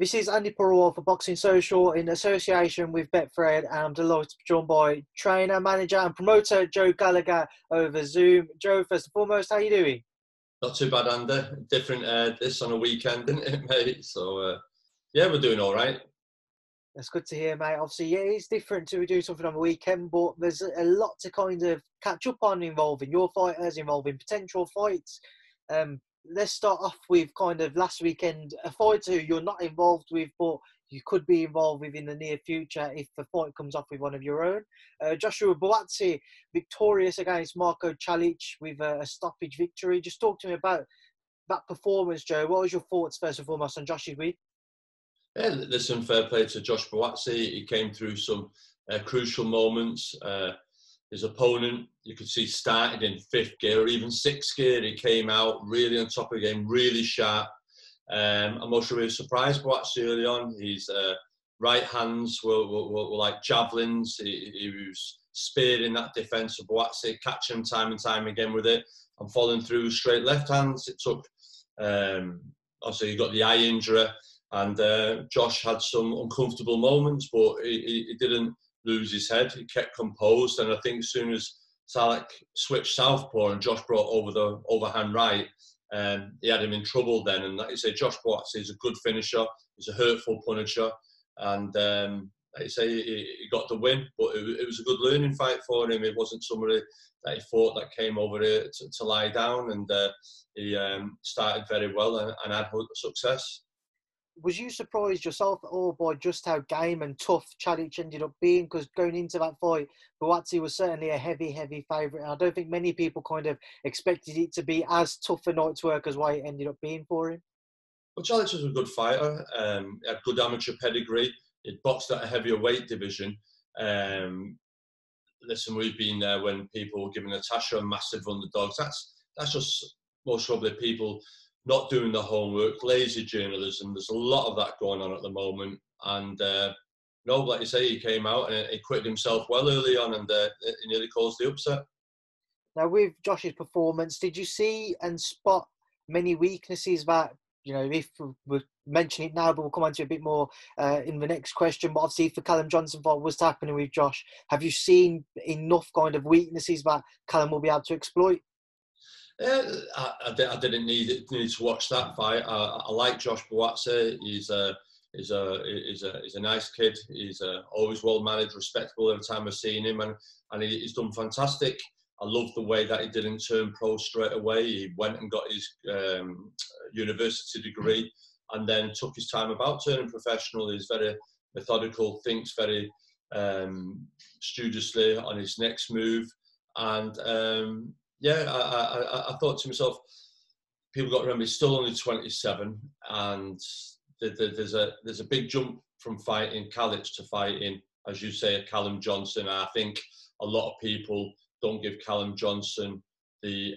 This is Andi Purewal for Boxing Social in association with Betfred, and I'm delighted to be joined by trainer, manager and promoter Joe Gallagher over Zoom. Joe, first and foremost, how are you doing? Not too bad, Andy. Different this on a weekend, isn't it, mate? So, yeah, we're doing all right. That's good to hear, mate. Obviously, yeah, it's different to do something on a weekend, but there's a lot to kind of catch up on involving your fighters, involving potential fights. Let's start off with kind of last weekend, a fight who you're not involved with, but you could be involved with in the near future if the fight comes off with one of your own. Joshua Buatsi, victorious against Marco Chalic with a stoppage victory. Just talk to me about that performance, Joe. What was your thoughts, first and foremost, on Josh's week? Yeah, listen, fair play to Josh Buatsi. He came through some crucial moments. His opponent, you could see, started in fifth gear or even sixth gear. He came out really on top of the game, really sharp. I'm also really surprised Buatsi early on. His right hands were like javelins. He was spearing that defence of Buatsi, catching him time and time again with it, and falling through straight left hands. It took, obviously, he got the eye injury, and Josh had some uncomfortable moments, but he didn't lose his head. He kept composed, and I think as soon as Salek switched southpaw and Josh brought over the overhand right, he had him in trouble then. And like you say, Josh Buatsi is a good finisher. He's a hurtful punisher, and like you say, he got the win. But it was a good learning fight for him. It wasn't somebody that he fought that came over here to lie down, and he started very well and had success. Was you surprised yourself at all by just how game and tough Chalic ended up being? Because going into that fight, Buatsi was certainly a heavy favourite. I don't think many people kind of expected it to be as tough a night's work as what it ended up being for him. Well, Chalic was a good fighter. He had good amateur pedigree. He'd boxed at a heavier weight division. Listen, we've been there when people were giving Natasha massive underdogs. That's just most probably people not doing the homework, lazy journalism. There's a lot of that going on at the moment. And no, like you say, he came out and he quitted himself well early on, and he nearly caused the upset. Now, with Josh's performance, did you see and spot many weaknesses that, you know, if we'll mention it now, but we'll come on to a bit more in the next question. But obviously, if the Callum Johnson fight was happening with Josh, have you seen enough kind of weaknesses that Callum will be able to exploit? I didn't need to watch that fight. I like Josh Buatsi. He's a nice kid. He's always well managed, respectable every time I've seen him, and he's done fantastic. I love the way that he didn't turn pro straight away. He went and got his university degree, and then took his time about turning professional. He's very methodical, thinks very studiously on his next move, and yeah, I thought to myself, people got to remember he's still only 27, and there's a big jump from fighting Chalic to fighting, as you say, Callum Johnson. I think a lot of people don't give Callum Johnson the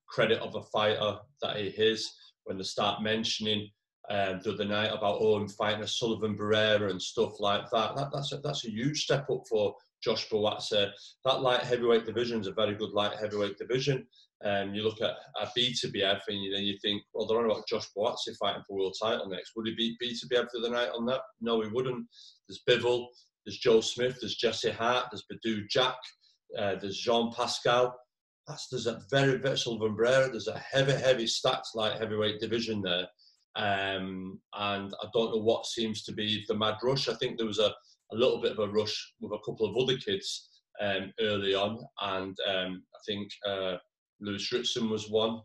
credit of a fighter that he is when they start mentioning the other night about him fighting a Sullivan Barrera and stuff like that. That's a huge step up for Josh Buatsi. That light heavyweight division is a very good light heavyweight division. You look at BTBF and then you think, well, they're on about Josh Buatsi fighting for world title next. Would he beat BTBF the other night on that? No, he wouldn't. There's Bivol, there's Joe Smith, there's Jesse Hart, there's Badou Jack, there's Jean Pascal. There's a very Sullivan Barrera. There's a heavy stacked light heavyweight division there. And I don't know what seems to be the mad rush. I think there was a little bit of a rush with a couple of other kids early on, and I think Lewis Ritson was one.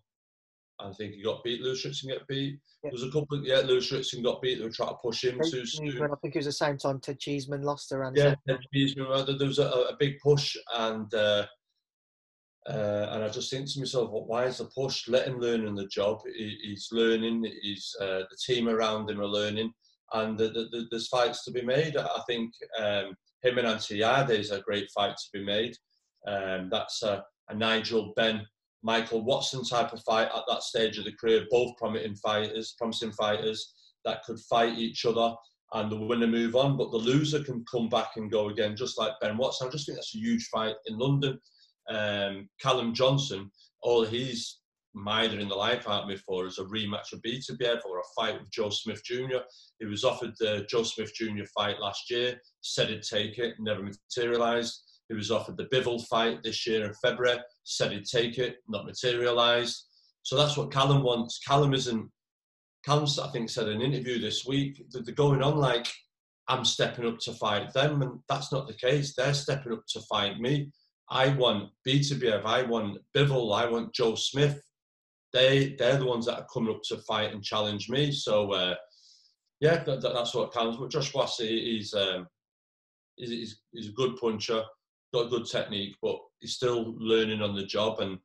I think he got beat. Lewis Ritson got beat. There was a couple. Lewis Ritson got beat. They were trying to push him too soon. I think it was the same time Ted Cheeseman lost around. Yeah, Ted Cheeseman. There was a big push, and I just think to myself, well, why is the push? Let him learn in the job. He's learning. The team around him are learning. And there's fights to be made. I think him and Antiade is a great fight to be made. That's a Nigel Benn, Michael Watson type of fight at that stage of the career. Both promising fighters that could fight each other, and the winner move on. But the loser can come back and go again, just like Ben Watson. I just think that's a huge fight in London. Callum Johnson, all he's mithering the life out of me for is a rematch with BTBF or a fight with Joe Smith Jr. He was offered the Joe Smith Jr. fight last year, said he'd take it, never materialised. He was offered the Bivol fight this year in February, said he'd take it, not materialised. So that's what Callum wants. Callum, I think, said in an interview this week that they're going on like I'm stepping up to fight them, and that's not the case. They're stepping up to fight me. I want BTBF, I want Bivol, I want Joe Smith. They're the ones that are coming up to fight and challenge me. So, that's what counts. But Josh Buatsi, he's a good puncher, got a good technique, but he's still learning on the job, and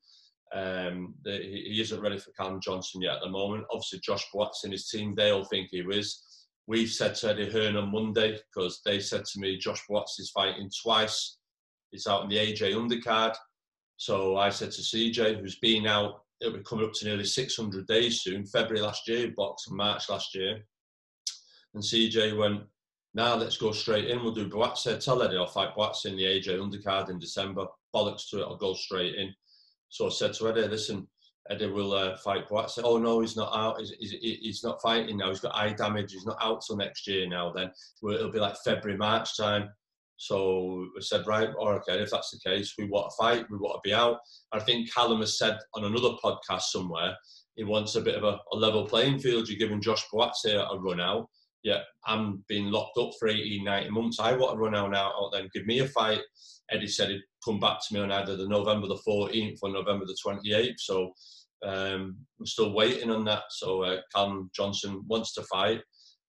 he isn't ready for Callum Johnson yet at the moment. Obviously, Josh Buatsi and his team, they all think he is. We said to Eddie Hearn on Monday, because they said to me, Josh Buatsi's fighting twice. He's out in the AJ undercard. So I said to CJ, who's been out, it'll be coming up to nearly 600 days soon. February last year, he boxed in March last year. And CJ went, let's go straight in. We'll do Buatsi. Tell Eddie I'll fight Buatsi in the AJ undercard in December. Bollocks to it, I'll go straight in. So I said to Eddie, listen, Eddie will fight Buatsi. Oh, no, he's not out. He's not fighting now. He's got eye damage. He's not out till next year now then. It'll be like February, March time. So we said, right, okay, if that's the case, we want to fight, we want to be out. I think Callum has said on another podcast somewhere, he wants a bit of a level playing field. You're giving Josh Buatsi a run out. Yeah, I'm being locked up for 18, 19 months. I want to run out then. Give me a fight. Eddie said he'd come back to me on either the November the 14th or November the 28th. So I'm still waiting on that. So Callum Johnson wants to fight,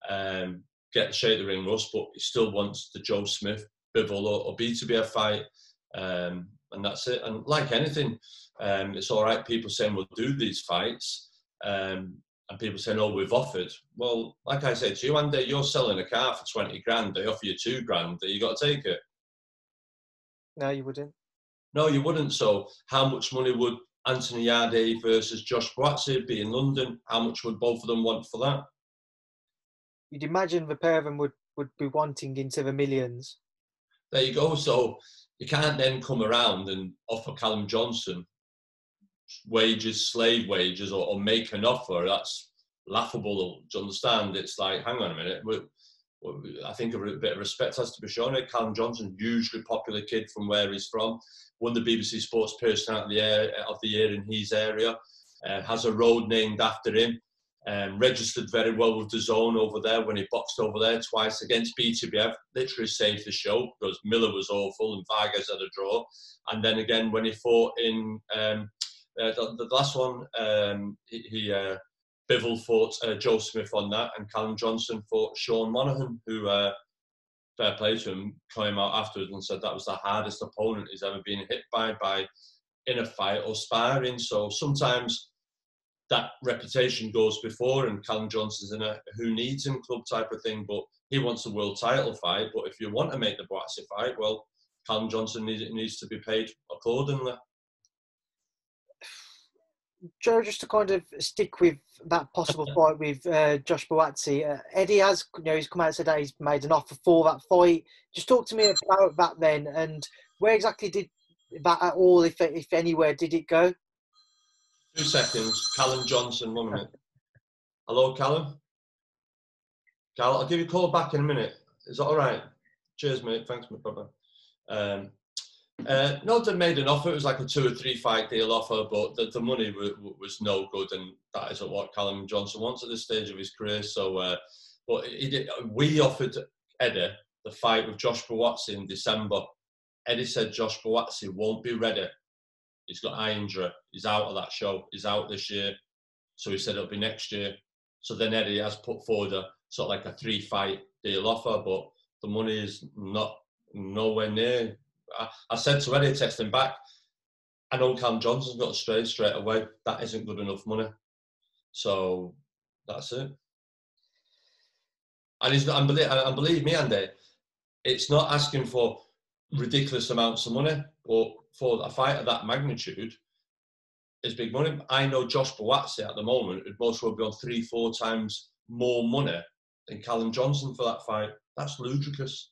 get the shape of the ring rust, but he still wants the Joe Smith, Bivol or BTBF fight, and that's it. And like anything, it's all right. People saying we'll do these fights, and people saying, "Oh, we've offered." Well, like I said to you, Andi, you're selling a car for 20 grand. They offer you 2 grand. You got to take it. No, you wouldn't. No, you wouldn't. So, how much money would Anthony Yarde versus Josh Buatsi be in London? How much would both of them want for that? You'd imagine the pair of them would be wanting into the millions. There you go. So you can't then come around and offer Callum Johnson wages, slave wages, or make an offer. That's laughable. Do you understand? It's like, hang on a minute. I think a bit of respect has to be shown. Callum Johnson, hugely popular kid from where he's from, won the BBC Sports Personality of the Year in his area, has a road named after him. Registered very well with the zone over there when he boxed over there twice against BTBF, literally saved the show because Miller was awful and Vargas had a draw. And then again when he fought in the last one, Bivol fought Joe Smith on that, and Callum Johnson fought Sean Monaghan, who, fair play to him, came out afterwards and said that was the hardest opponent he's ever been hit by in a fight or sparring. So sometimes that reputation goes before, and Callum Johnson's in a who needs him club type of thing, but he wants a world title fight. But if you want to make the Buatsi fight, well, Callum Johnson needs to be paid accordingly. Joe, just to kind of stick with that possible fight with Josh Buatsi, Eddie has, he's come out and said that he's made an offer for that fight. Just talk to me about that then, and where exactly did that at all, if anywhere, did it go? 2 seconds. Callum Johnson, 1 minute. Hello, Callum? Cal, I'll give you a call back in a minute. Is that all right? Cheers, mate. Thanks, my brother. No, they made an offer. It was like a 2 or 3 fight deal offer, but the money was no good, and that isn't what Callum Johnson wants at this stage of his career. So, but we offered Eddie the fight with Josh Buatsi in December. Eddie said Josh Buatsi won't be ready. He's got eye injury. He's out of that show. He's out this year. So he said it'll be next year. So then Eddie has put forward a sort of like a 3-fight deal offer, but the money is nowhere near. I said to Eddie, texting back, I know Callum Johnson's got straight away. That isn't good enough money. So that's it. And he's not, and believe me, Andi, it's not asking for ridiculous amounts of money, but for a fight of that magnitude, it's big money. I know Josh Buatsi at the moment would most well be on 3-4 times more money than Callum Johnson for that fight. That's ludicrous.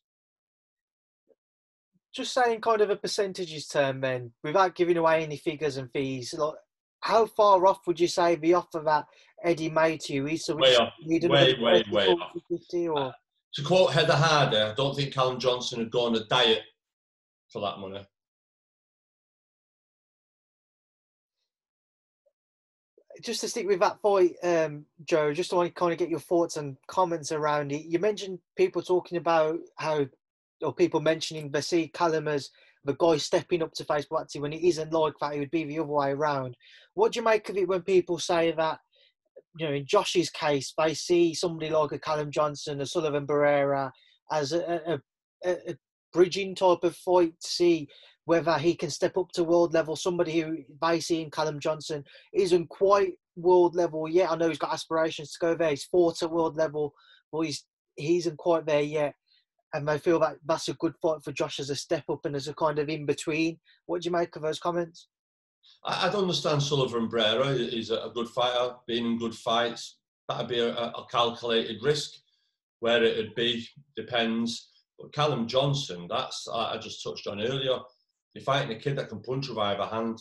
Just saying kind of a percentages term then, without giving away any figures and fees, like, how far off would you say the offer that Eddie made to you is? So would you Way say off. you need another Way 30, 40, off. 50 or? To quote Heather Harder, I don't think Callum Johnson would go on a diet for that money. Just to stick with that fight, Joe, just want to kind of get your thoughts and comments around it. You mentioned people talking about how, or people mentioning they see Callum as the guy stepping up to face Buatsi when it isn't like that. It would be the other way around. What do you make of it when people say that, you know, in Josh's case, they see somebody like a Callum Johnson, a Sullivan Barrera as a bridging type of fight to see whether he can step up to world level. Somebody who they see in Callum Johnson isn't quite world level yet. I know he's got aspirations to go there. He's fought at world level, but he isn't quite there yet. And they feel that that's a good fight for Josh as a step up and as a kind of in between. What do you make of those comments? I don't understand Sullivan Barrera. He's a good fighter, being in good fights. That'd be a calculated risk. Where it'd be depends. But Callum Johnson, that's I just touched on earlier. You're fighting a kid that can punch with either hand.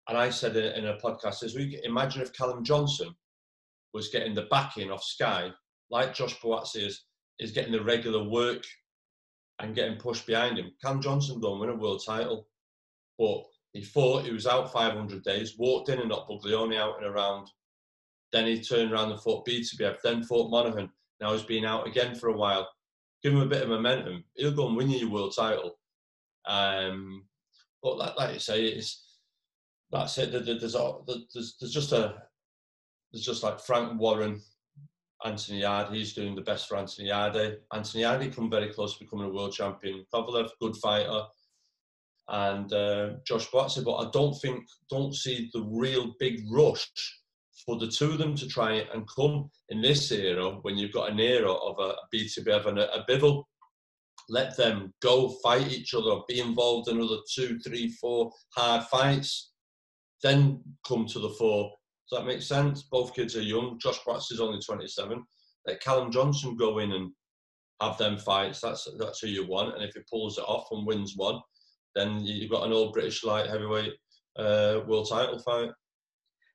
And I said in a podcast this week, imagine if Callum Johnson was getting the backing off Sky, like Josh Buatsi is getting the regular work and getting pushed behind him. Callum Johnson don't win a world title. But he fought, he was out 500 days, walked in and knocked Buglioni out in a round. Then he turned around and fought BTBF, then fought Monaghan. Now he's been out again for a while. Give him a bit of momentum. He'll go and win you your world title. But like you say, that's it. There's just like Frank Warren, Anthony Yarde. He's doing the best for Anthony Yarde. Anthony Yarde come very close to becoming a world champion. Kovalev, good fighter. And Josh Buatsi, but I don't see the real big rush for the two of them to try and come in this era when you've got an era of a BTBF and a Bivol. Let them go fight each other, be involved in another 2, 3, 4 hard fights, then come to the fore. Does that make sense? Both kids are young. Josh Buatsi is only 27. Let Callum Johnson go in and have them fights. That's who you want. And if he pulls it off and wins one, then you've got an old British light heavyweight world title fight.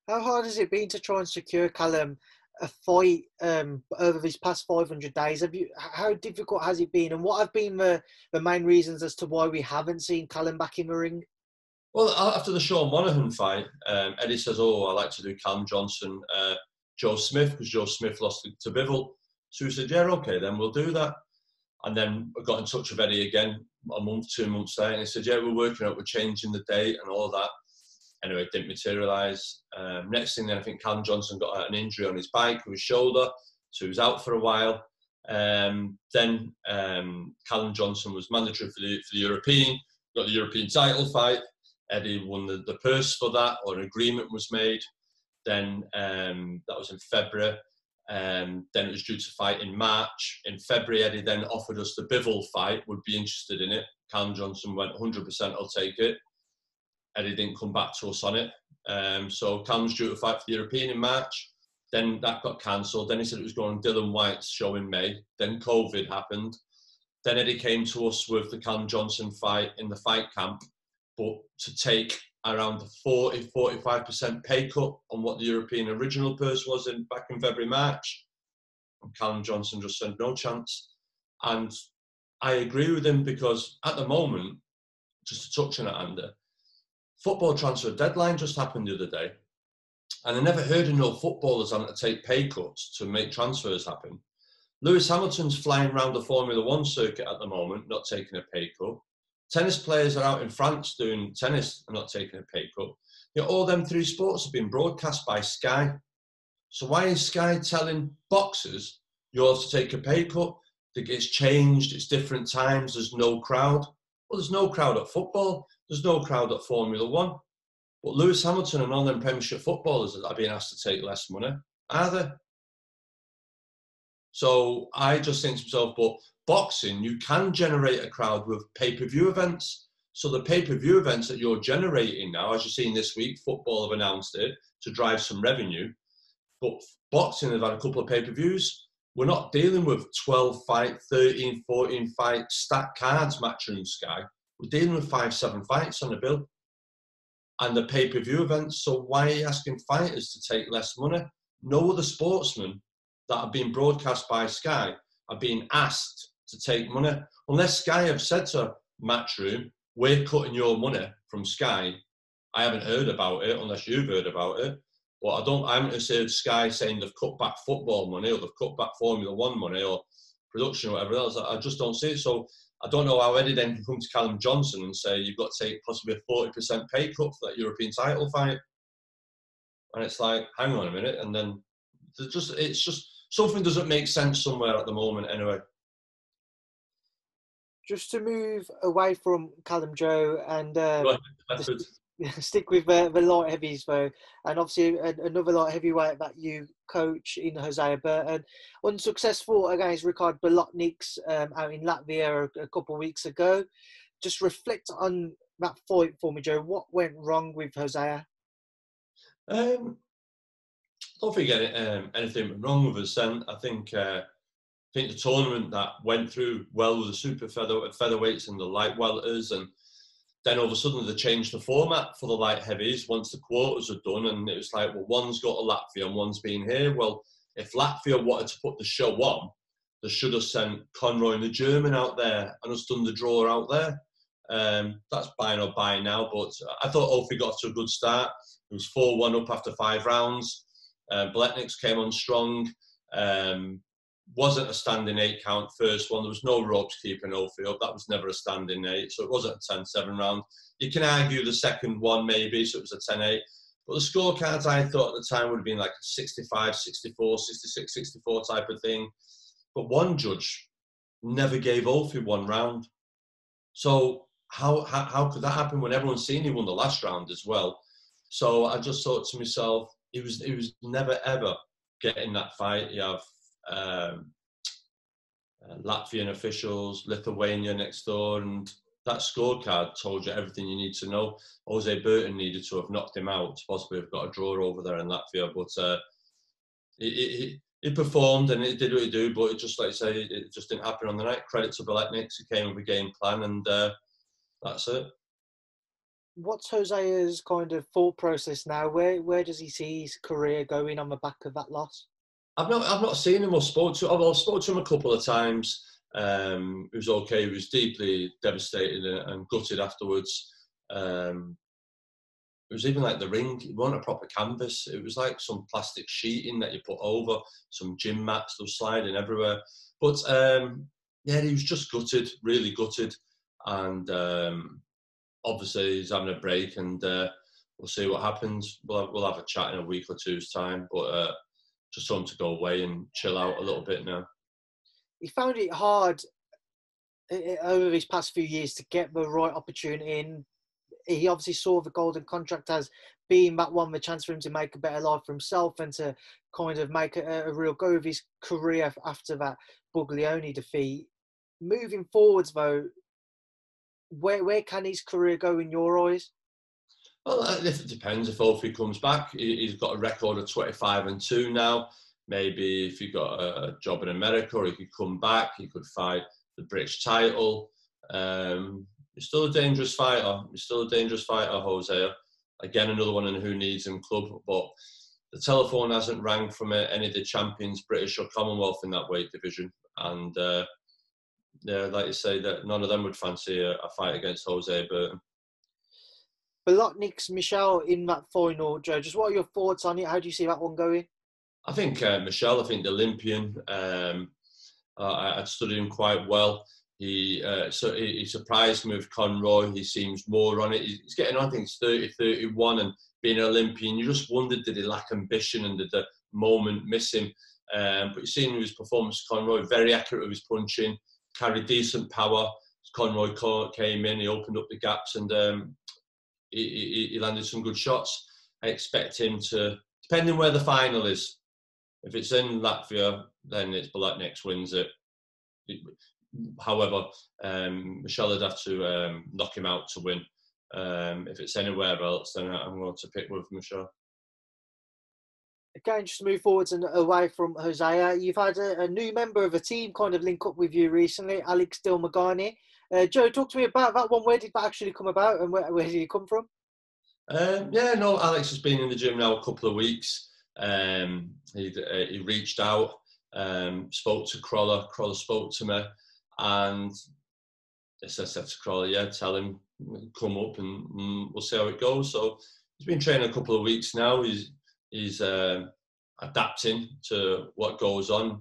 How hard has it been to try and secure Callum a fight over these past 500 days? How difficult has it been, and what have been the main reasons as to why we haven't seen Callum back in the ring? Well, after the Sean Monaghan fight, Eddie says, "Oh, I like to do Callum Johnson, Joe Smith, because Joe Smith lost to Bivol." So we said, "Yeah, okay, then we'll do that." And then I got in touch with Eddie again a month, 2 months later, and he said, "Yeah, we're working out, we're changing the date and all that." Anyway, it didn't materialise. Next thing then, I think Callum Johnson got an injury on his bike with his shoulder, so he was out for a while. Then Callum Johnson was mandatory for the European, got the European title fight. Eddie won the purse for that, or an agreement was made. Then that was in February. Then it was due to fight in March. In February, Eddie then offered us the Bivol fight, would be interested in it. Callum Johnson went 100%, I'll take it. Eddie didn't come back to us on it. So Callum's due to fight for the European in March. Then that got cancelled. Then he said it was going on Dylan White's show in May. Then COVID happened. Then Eddie came to us with the Callum Johnson fight in the fight camp, but to take around the 40-45% pay cut on what the European original purse was back in February, March. And Callum Johnson just said no chance. And I agree with him, because at the moment, just to touch on it, Andi, football transfer deadline just happened the other day. And I never heard of no footballers having to take pay cuts to make transfers happen. Lewis Hamilton's flying around the Formula One circuit at the moment, not taking a pay cut. Tennis players are out in France doing tennis and not taking a pay cut. You know, all them three sports have been broadcast by Sky. So why is Sky telling boxers you have to take a pay cut? It's changed, it's different times, there's no crowd. Well, there's no crowd at football, there's no crowd at Formula One. But Lewis Hamilton and all them Premiership footballers are being asked to take less money, are they? So I just think to myself, but boxing, you can generate a crowd with pay-per-view events. So the pay-per-view events that you're generating now, as you've seen this week, football have announced it to drive some revenue. But boxing have had a couple of pay-per-views. We're not dealing with 12 fight, 13, 14 fight stacked cards, Matchroom Sky. We're dealing with 5-7 fights on the bill. and the pay-per-view events. So why are you asking fighters to take less money? No other sportsmen that are being broadcast by Sky are being asked to take money. Unless Sky have said to Matchroom, we're cutting your money from Sky. I haven't heard about it, unless you've heard about it. But I haven't heard Sky saying they've cut back football money, or they've cut back Formula One money, or production, or whatever else. I just don't see it. So I don't know how Eddie then can come to Callum Johnson and say you've got to take possibly a 40% pay cut for that European title fight. And it's like, hang on a minute. And then it's just something doesn't make sense somewhere at the moment anyway. Just to move away from Callum Joe and stick with the light heavies though, and obviously another light heavyweight that you coach in Hosea Burton, unsuccessful against Ricard Bolotniks out in Latvia a couple of weeks ago. Just reflect on that fight for me, Joe. What went wrong with Hosea? I don't think anything went wrong with us then. I think the tournament that went through well with the super featherweights and the light welters, and then all of a sudden they changed the format for the light heavies once the quotas were done, and it was like, well, one's got to Latvia and one's been here. Well, if Latvia wanted to put the show on, they should have sent Conroy and the German out there and us done the draw out there. That's buy or buy now, but I thought Ophi got off to a good start. It was 4-1 up after 5 rounds. Bolotniks came on strong. Wasn't a standing 8 count first one. There was no ropes keeping Ophi up. That was never a standing 8, so it wasn't a 10-7 round. You can argue the second one maybe, so it was a 10-8. But the scorecards I thought at the time would have been like a 65, 64, 66, 64 type of thing. But one judge never gave Ophi 1 round. So how could that happen when everyone's seen he won the last round as well? So I just thought to myself, he was never ever getting that fight. You have Latvian officials, Lithuania next door, and that scorecard told you everything you need to know. Jose Burton needed to have knocked him out to possibly have got a draw over there in Latvia, but he performed and it did what he do, but it just, like I say, it just didn't happen on the night. Credit to Bolotniks, he came with a game plan, and that's it. What's Hosea's kind of thought process now? Where does he see his career going on the back of that loss? I've not seen him or spoke to him. I've spoke to him a couple of times. It was okay. He was deeply devastated and gutted afterwards. It was even like the ring. It wasn't a proper canvas. It was like some plastic sheeting that you put over, some gym mats. They were sliding everywhere. But yeah, he was just gutted, really gutted. And obviously he's having a break, and we'll see what happens. We'll have a chat in a week or two's time. But just want him to go away and chill out a little bit now. He found it hard over these past few years to get the right opportunity in. He obviously saw the golden contract as being that one, the chance for him to make a better life for himself and to kind of make a real go of his career after that Buglioni defeat. Moving forwards, though, where can his career go in your eyes? Well, it depends if Ophi comes back. He's got a record of 25-2 now. Maybe if he got a job in America, or he could come back, he could fight the British title. He's still a dangerous fighter. Hosea. Again, another one in the Who Needs Him club. But the telephone hasn't rang from any of the champions, British or Commonwealth, in that weight division. And yeah, like you say, that none of them would fancy a fight against Jose Burton. Bolotniks, Michel in that final, Joe. Just what are your thoughts on it? How do you see that one going? I think Michel, the Olympian, I'd studied him quite well. He surprised me with Conroy. He seems more on it. He's getting on, I think, 30, 31, and being an Olympian, you just wondered, did he lack ambition and did the moment miss him? But you've seen his performance, Conroy, very accurate with his punching, carried decent power. Conroy came in, he opened up the gaps, and he landed some good shots. I expect him to, depending where the final is, if it's in Latvia, then it's Bolotniks wins it. However, Michel would have to knock him out to win. If it's anywhere else, then I'm going to pick with Michel. Again, just to move forwards and away from Hosea, you've had a new member of a team kind of link up with you recently, Alex Dilmagani. Joe, talk to me about that one. Where did that actually come about, and where did he come from? Yeah, no, Alex has been in the gym now a couple of weeks. He reached out, spoke to Crawler. Crawler spoke to me, and I said to Crawler, yeah, tell him come up and we'll see how it goes. So he's been training a couple of weeks now. He's adapting to what goes on.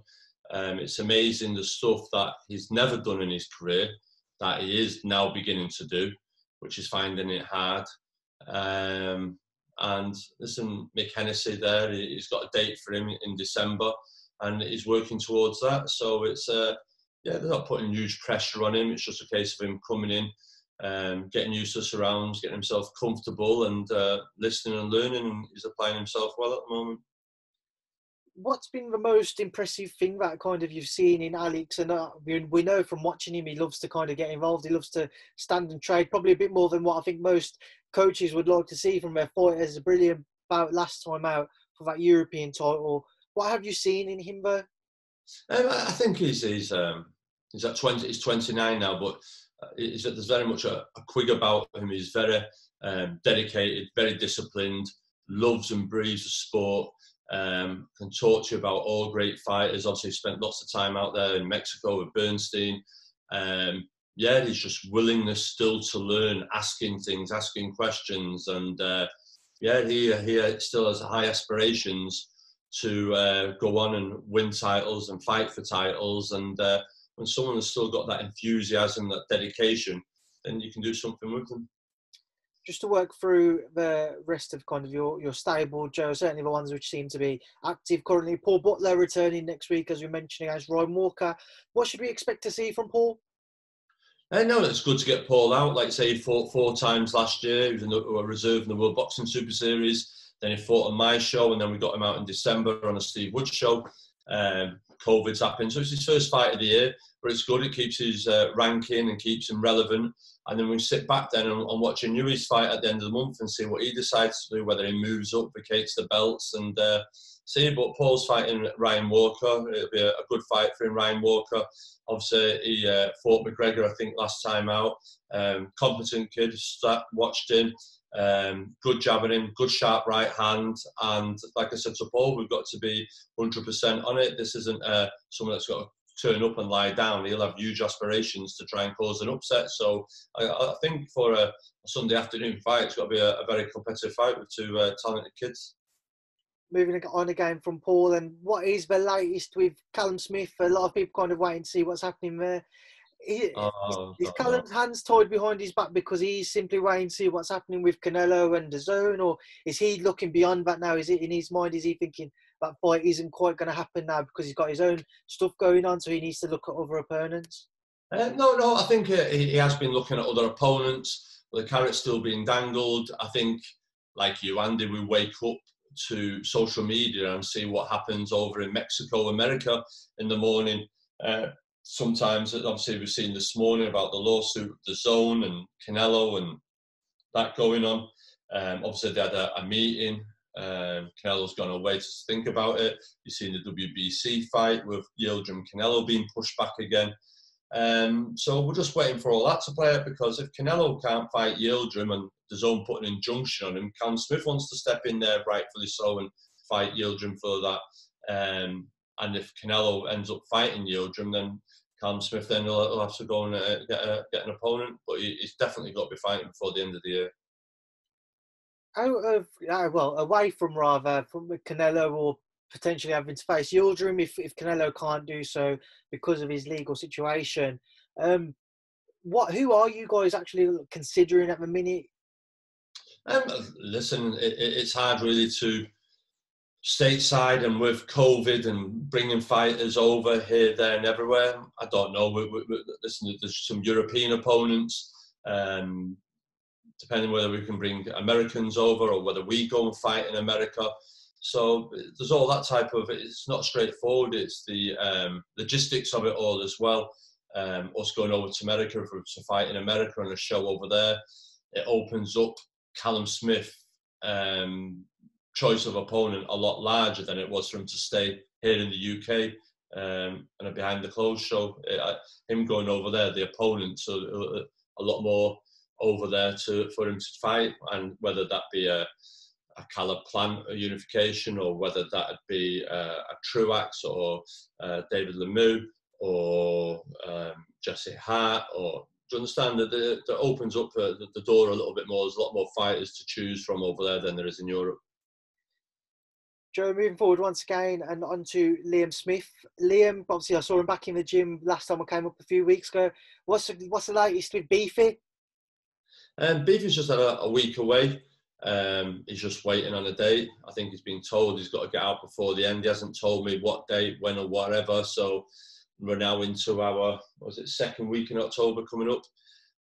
It's amazing the stuff that he's never done in his career that he is now beginning to do, which is finding it hard. And listen, Mick Hennessy there, he's got a date for him in December, and he's working towards that. So it's yeah, they're not putting huge pressure on him. It's just a case of him coming in, getting used to surrounds, getting himself comfortable, and listening and learning. And he's applying himself well at the moment. What's been the most impressive thing that kind of you've seen in Alex? And we know from watching him, he loves to kind of get involved. He loves to stand and trade, probably a bit more than what I think most coaches would like to see from their fighters. A brilliant bout last time out for that European title. What have you seen in him there? I think he's at 20. He's 29 now, but there's very much a quig about him. He's very dedicated, very disciplined, loves and breathes the sport. Can talk to you about all great fighters. Obviously, spent lots of time out there in Mexico with Bernstein. Yeah, he's just willingness still to learn, asking things, asking questions, and yeah, he still has high aspirations to go on and win titles and fight for titles. And when someone has still got that enthusiasm, that dedication, then you can do something with them. Just to work through the rest of kind of your stable, Joe, certainly the ones which seem to be active currently. Paul Butler returning next week, as we mentioned, as Ryan Walker. What should we expect to see from Paul? No, it's good to get Paul out. Like I say, he fought 4 times last year. He was in a reserve in the World Boxing Super Series. Then he fought on my show, and then we got him out in December on a Steve Wood show. COVID's happened, so it's his first fight of the year, but it's good. It keeps his ranking and keeps him relevant. And then we sit back then and watch a Newey's fight at the end of the month and see what he decides to do, whether he moves up, vacates the belts, and see. But Paul's fighting Ryan Walker. It'll be a good fight for him, Ryan Walker. Obviously, he fought McGregor, I think, last time out. Competent kid, watched him. Good jabbing him, good sharp right hand. And like I said to Paul, we've got to be 100% on it. This isn't someone that's got to turn up and lie down. He'll have huge aspirations to try and cause an upset. So I think for a Sunday afternoon fight, it's got to be a very competitive fight with 2 talented kids. Moving on again from Paul, and what is the latest with Callum Smith? A lot of people kind of waiting to see what's happening there. Is Callum's hands tied behind his back because he's simply waiting to see what's happening with Canelo and DAZN, or is he looking beyond that now? Is it in his mind? Is he thinking that fight isn't quite going to happen now because he's got his own stuff going on, so he needs to look at other opponents? No, I think he has been looking at other opponents. The carrot's still being dangled. I think, like you, Andi, we wake up to social media and see what happens over in Mexico, America in the morning. Sometimes, obviously, we've seen this morning about the lawsuit, the DAZN and Canelo and that going on. Obviously, they had a meeting. Canelo's gone away to think about it. You've seen the WBC fight with Yildirim Canelo being pushed back again. So we're just waiting for all that to play out, because if Canelo can't fight Yildirim and DAZN put an injunction on him, Callum Smith wants to step in there, rightfully so, and fight Yildirim for that. And if Canelo ends up fighting Yildirim, then Callum Smith then will have to go and get an opponent. But he's definitely got to be fighting before the end of the year. Away from Canelo, or potentially having to face Yildirim if Canelo can't do so because of his legal situation. Who are you guys actually considering at the minute? Listen, it's hard really to stateside, and with COVID and bringing fighters over here, there and everywhere. I don't know. Listen, there's some European opponents. Depending whether we can bring Americans over or whether we go and fight in America. So there's all that type of, it's not straightforward. It's the logistics of it all as well. Us going over to America to fight in America and a show over there, it opens up Callum Smith choice of opponent a lot larger than it was for him to stay here in the UK and a behind the closed show. Him going over there, the opponent, so a lot more over there for him to fight, and whether that be a Caleb Plant, a unification, or whether that'd be a Truax or David Lemieux or Jesse Hart, or do you understand that that opens up the door a little bit more? There's a lot more fighters to choose from over there than there is in Europe. Joe, moving forward once again and on to Liam Smith. Liam, obviously I saw him back in the gym last time I came up a few weeks ago. What's the latest with Beefy? Beefy's just had a week away. He's just waiting on a date. I think he's been told he's got to get out before the end. He hasn't told me what date, when or whatever. So we're now into our, second week in October coming up.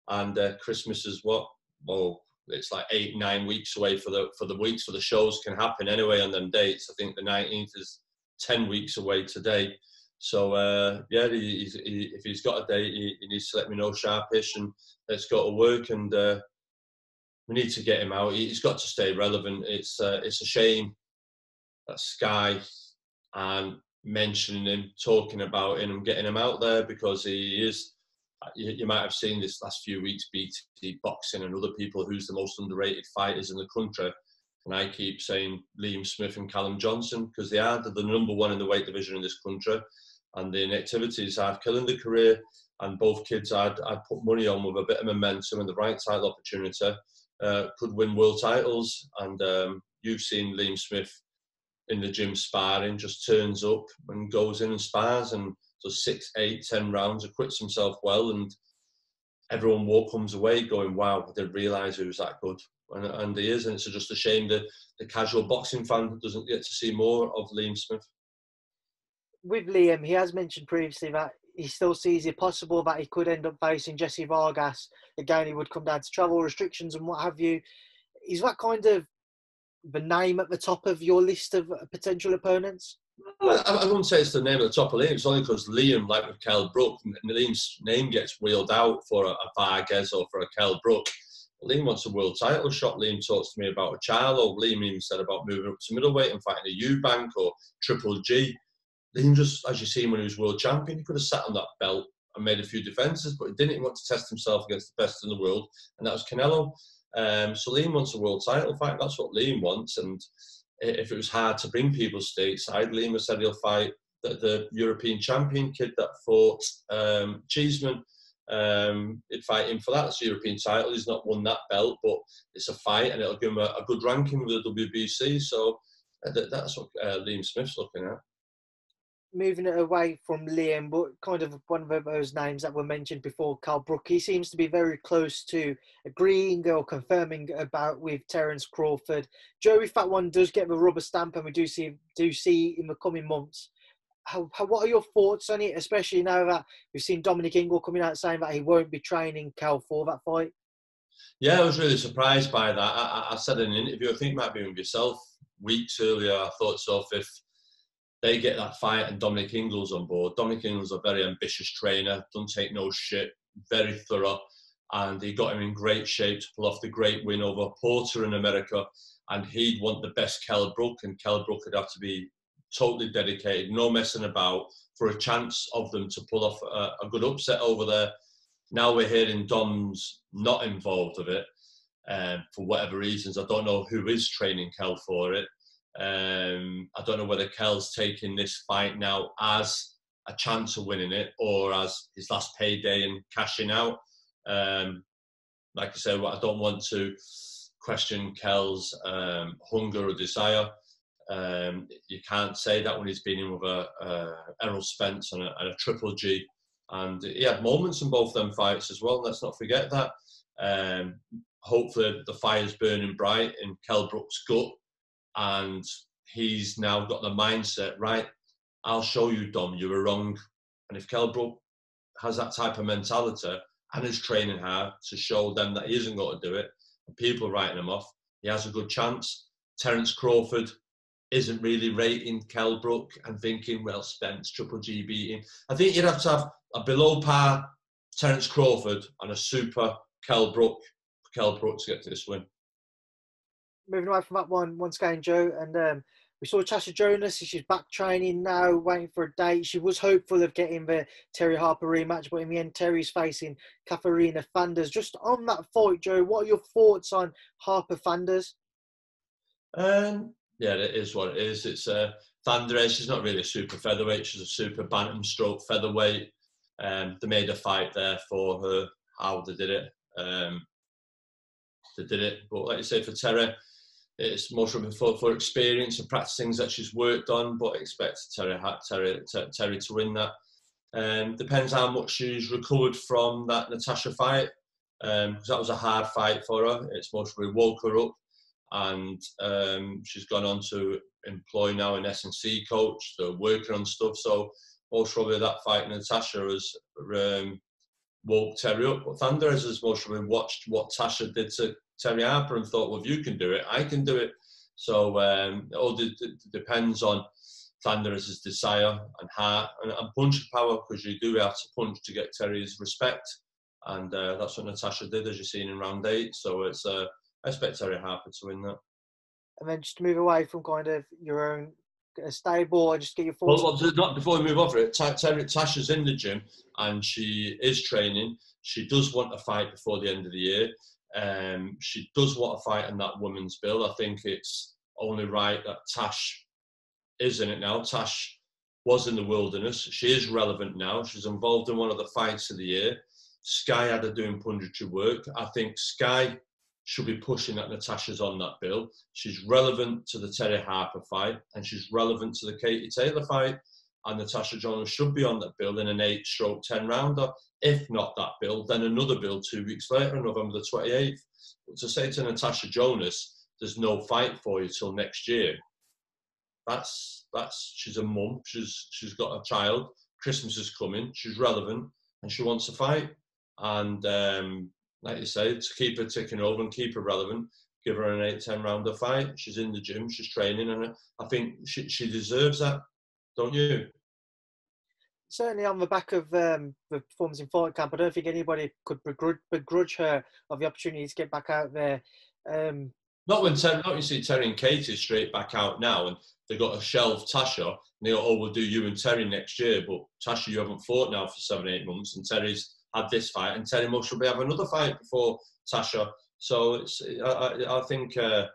And Christmas is what? Well, it's like 8-9 weeks away for the weeks for the shows can happen anyway on them dates. I think the 19th is 10 weeks away today. So if he's got a date, he needs to let me know sharpish, and let's go to work. And we need to get him out. He's got to stay relevant. It's a shame that Sky aren't mentioning him, talking about him, and getting him out there, because he is. You might have seen this last few weeks, BT Boxing and other people, who's the most underrated fighters in the country. And I keep saying Liam Smith and Callum Johnson, because they are the number one in the weight division in this country. And the inactivities are killing the career. And both kids I'd put money on, with a bit of momentum and the right title opportunity, could win world titles. And you've seen Liam Smith in the gym sparring, just turns up and goes in and spars and does 6, 8, 10 rounds, acquits himself well, and everyone comes away going, wow, I didn't realise he was that good. And he is, and it's just a shame that the casual boxing fan doesn't get to see more of Liam Smith. With Liam, he has mentioned previously that he still sees it possible that he could end up facing Jesse Vargas. Again, he would come down to travel restrictions and what have you. Is that kind of the name at the top of your list of potential opponents? I wouldn't say it's the name at the top of Liam. It's only because Liam, like with Crawford-Brook, Liam's name gets wheeled out for a Vargas or for a Crawford-Brook. Liam wants a world title shot. Liam talks to me about a Charlo. Liam even said about moving up to middleweight and fighting a Eubank or Triple G. Liam just, as you see when he was world champion, he could have sat on that belt and made a few defences, but he didn't. He wanted to test himself against the best in the world, and that was Canelo. So Liam wants a world title fight. That's what Liam wants. And if it was hard to bring people stateside, Liam has said he'll fight the European champion kid that fought Cheeseman. He'd fight him for that. It's a European title. He's not won that belt, but it's a fight, and it'll give him a good ranking with the WBC. So that's what Liam Smith's looking at. Moving it away from Liam, but kind of one of those names that were mentioned before, Crawford-Brook, he seems to be very close to agreeing or confirming about with Terence Crawford. Joe, if that one does get the rubber stamp and we do see in the coming months, what are your thoughts on it, especially now that we've seen Dominic Ingle coming out saying that he won't be training Cal for that fight? Yeah, I was really surprised by that. I said in an interview, I think it might be with yourself, weeks earlier, I thought so, if they get that fight and Dominic Ingle's on board. Dominic Ingle's a very ambitious trainer, doesn't take no shit, very thorough, and he got him in great shape to pull off the great win over Porter in America, and he'd want the best Crawford-Brook, and Crawford-Brook would have to be totally dedicated, no messing about, for a chance of them to pull off a good upset over there. Now we're hearing Dom's not involved with it, for whatever reasons. I don't know who is training Kel for it. I don't know whether Kel's taking this fight now as a chance of winning it or as his last payday and cashing out. Like I said, I don't want to question Kel's hunger or desire. You can't say that when he's been in with Errol Spence and a Triple G. And he had moments in both them fights as well. Let's not forget that. Hopefully the fire's burning bright in Crawford-Brook's gut. And he's now got the mindset, right, I'll show you, Dom, you were wrong. And if Crawford-Brook has that type of mentality and is training hard to show them that he isn't going to do it, and people are writing him off, he has a good chance. Terence Crawford isn't really rating Crawford-Brook and thinking, well, Spence, Triple G beating. I think you'd have to have a below par Terence Crawford and a super Crawford-Brook for Crawford-Brook to get to this win. Moving away from that one once again, Joe, and We saw Tasha Jonas, she's back training now, waiting for a date. She was hopeful of getting the Terry Harper rematch, but in the end, Terry's facing Katharina Fanders. Just on that fight, Joe, what are your thoughts on Harper Fanders? Yeah, it is what it is. It's Fanders. She's not really a super featherweight. She's a super bantam stroke featherweight. They made a fight there for her. How they did it. They did it. But like you say, for Terry, it's most of for experience and practice things that she's worked on. But I expect Terry to win that. Depends how much she's recovered from that Natasha fight. Because that was a hard fight for her. It's mostly woke her up. And she's gone on to employ now an S&C coach. They're working on stuff. So most probably that fight Natasha has woke Terry up. But Fanders has most probably watched what Tasha did to Terry Harper and thought, well, if you can do it, I can do it. So it all depends on Fanders' desire and heart and punch power, because you do have to punch to get Terry's respect. And that's what Natasha did, as you've seen in round 8. So it's I expect Terry Harper to win that. And then just to move away from kind of your own stable and just get your thoughts. Well, not before we move over it, Tasha's in the gym and she is training. She does want to fight before the end of the year. She does want to fight on that women's bill. I think it's only right that Tash is in it now. Tash was in the wilderness. She is relevant now. She's involved in one of the fights of the year. Sky had her doing punditry work. I think Sky should be pushing that Natasha's on that bill. She's relevant to the Terry Harper fight and she's relevant to the Katie Taylor fight. And Natasha Jonas should be on that bill in an 8/10 rounder. If not that bill, then another bill 2 weeks later, November the 28th. But to say to Natasha Jonas, there's no fight for you till next year. She's a mum. She's got a child. Christmas is coming. She's relevant and she wants to fight. And like you say, to keep her ticking over and keep her relevant, give her an 8/10 rounder fight. She's in the gym, she's training, and I think she deserves that, don't you? Certainly on the back of the performance in Fight Camp, I don't think anybody could begrudge her of the opportunity to get back out there. Not when you see Terry and Katie straight back out now, and they got to shelve Tasha, and they go, oh, we'll do you and Terry next year, but Tasha, you haven't fought now for 7-8 months, and Terry's had this fight, and Terry must be have another fight before Tasha. So I think they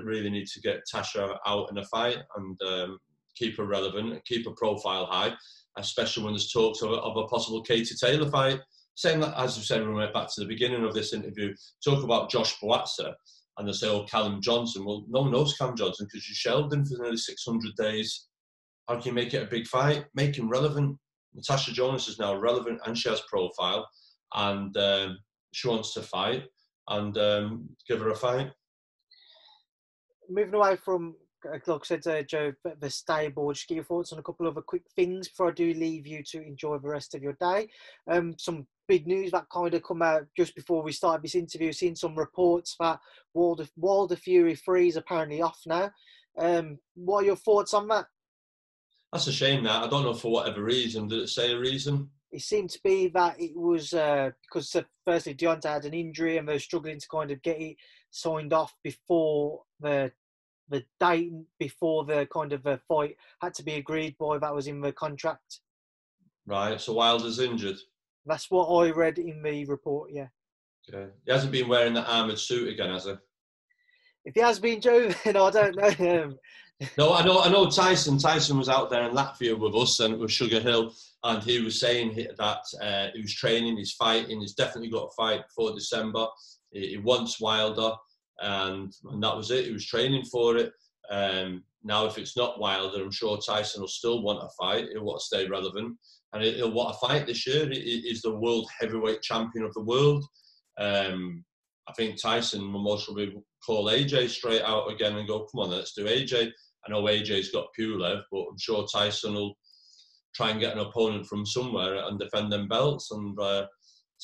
really need to get Tasha out in a fight and keep her relevant and keep her profile high, especially when there's talks of a possible Katie Taylor fight. Saying that, as we said when we went back to the beginning of this interview, talk about Josh Buatsi, and they say, oh, Callum Johnson. Well, no one knows Callum Johnson because you shelved him for nearly 600 days. How can you make it a big fight? Make him relevant. Natasha Jonas is now relevant and she has profile, and she wants to fight, and give her a fight. Moving away from, like I said, Joe, the stable, just get your thoughts on a couple of other quick things before I do leave you to enjoy the rest of your day. Some big news that kind of come out just before we started this interview. Seen some reports that Wilder Fury 3 is apparently off now. What are your thoughts on that? That's a shame that. I don't know for whatever reason. Did it say a reason? It seemed to be that it was because firstly Deontay had an injury and they were struggling to kind of get it signed off before the date before the kind of fight had to be agreed by. That was in the contract. Right, so Wilder's injured. That's what I read in the report, yeah. Okay. He hasn't been wearing the armoured suit again, has he? If he has been, Joe, then I don't know. No, I know Tyson. Tyson was out there in Latvia with us and with Sugar Hill, and he was saying that he was training, he's fighting, he's definitely got a fight before December. He wants Wilder, and that was it. He was training for it. Now, if it's not Wilder, I'm sure Tyson will still want a fight. He'll want to stay relevant, and he'll want a fight this year. He's the world heavyweight champion of the world. I think Tyson will most probably call AJ straight out again and go, come on, let's do AJ. I know AJ's got Purewal, but I'm sure Tyson will try and get an opponent from somewhere and defend them belts. And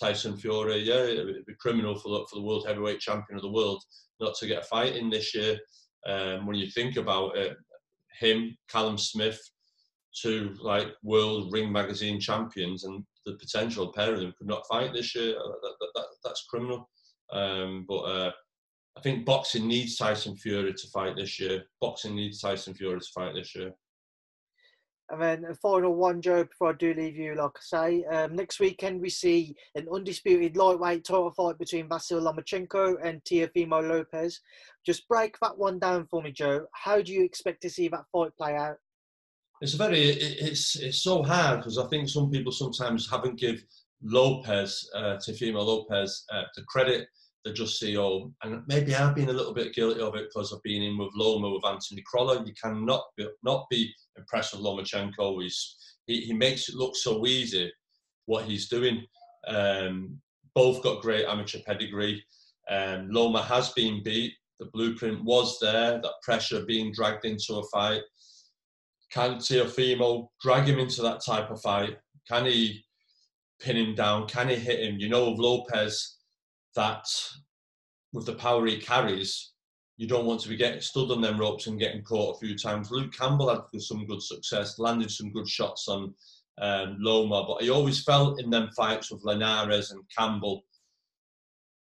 Tyson Fury, yeah, it'd be criminal for the world heavyweight champion of the world not to get a fight in this year. When you think about it, him, Callum Smith, two like world Ring Magazine champions, and the potential pair of them could not fight this year. That's criminal. But I think boxing needs Tyson Fury to fight this year. Boxing needs Tyson Fury to fight this year. And then a final one, Joe, before I do leave you, like I say, next weekend we see an undisputed lightweight title fight between Vasyl Lomachenko and Teofimo Lopez. Just break that one down for me, Joe. How do you expect to see that fight play out? It's so hard because I think some people sometimes haven't give Teofimo Lopez, the credit they just see, and maybe I've been a little bit guilty of it because I've been in with Loma, with Anthony Crolla. You cannot not be impressed with Lomachenko. He makes it look so easy what he's doing. Both got great amateur pedigree. Loma has been beat. The blueprint was there, that pressure of being dragged into a fight. Can Teofimo drag him into that type of fight? Can he pin him down? Can he hit him? You know, with Lopez, that with the power he carries, you don't want to be getting stood on them ropes and getting caught a few times. Luke Campbell had some good success, landed some good shots on Loma, but he always felt in them fights with Linares and Campbell,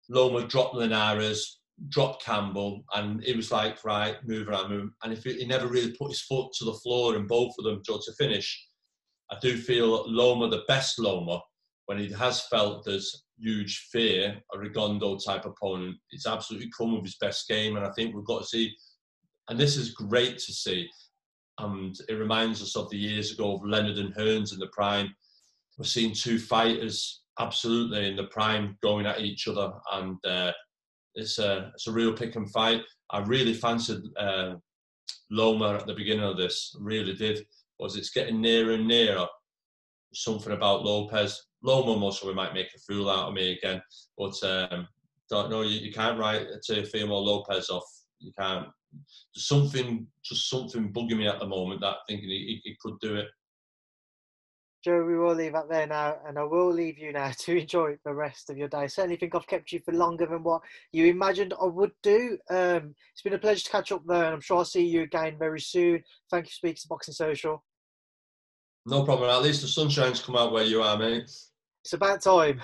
Loma dropped Linares, dropped Campbell, and it was like, right, move around, move. And if he never really put his foot to the floor in both of them to finish, I do feel Loma, the best Loma, when he has felt there's huge fear, a Rigondo type opponent, it's absolutely come with his best game. And I think we've got to see, and this is great to see, and it reminds us of the years ago of Leonard and Hearns in the prime. We're seeing two fighters absolutely in the prime going at each other, and it's a real pick and fight. I really fancied Loma at the beginning of this, really did, was it's getting nearer and nearer. Something about Lopez. Loma most probably might make a fool out of me again, but don't know. You can't write Teofimo Lopez off. You can't. There's something bugging me at the moment that thinking he could do it. Joe, we will leave that there now, and I will leave you now to enjoy the rest of your day. Certainly think I've kept you for longer than what you imagined I would do. It's been a pleasure to catch up there, and I'm sure I'll see you again very soon. Thank you for speaking to Boxing Social. No problem. At least the sunshine's come out where you are, mate. It's about time.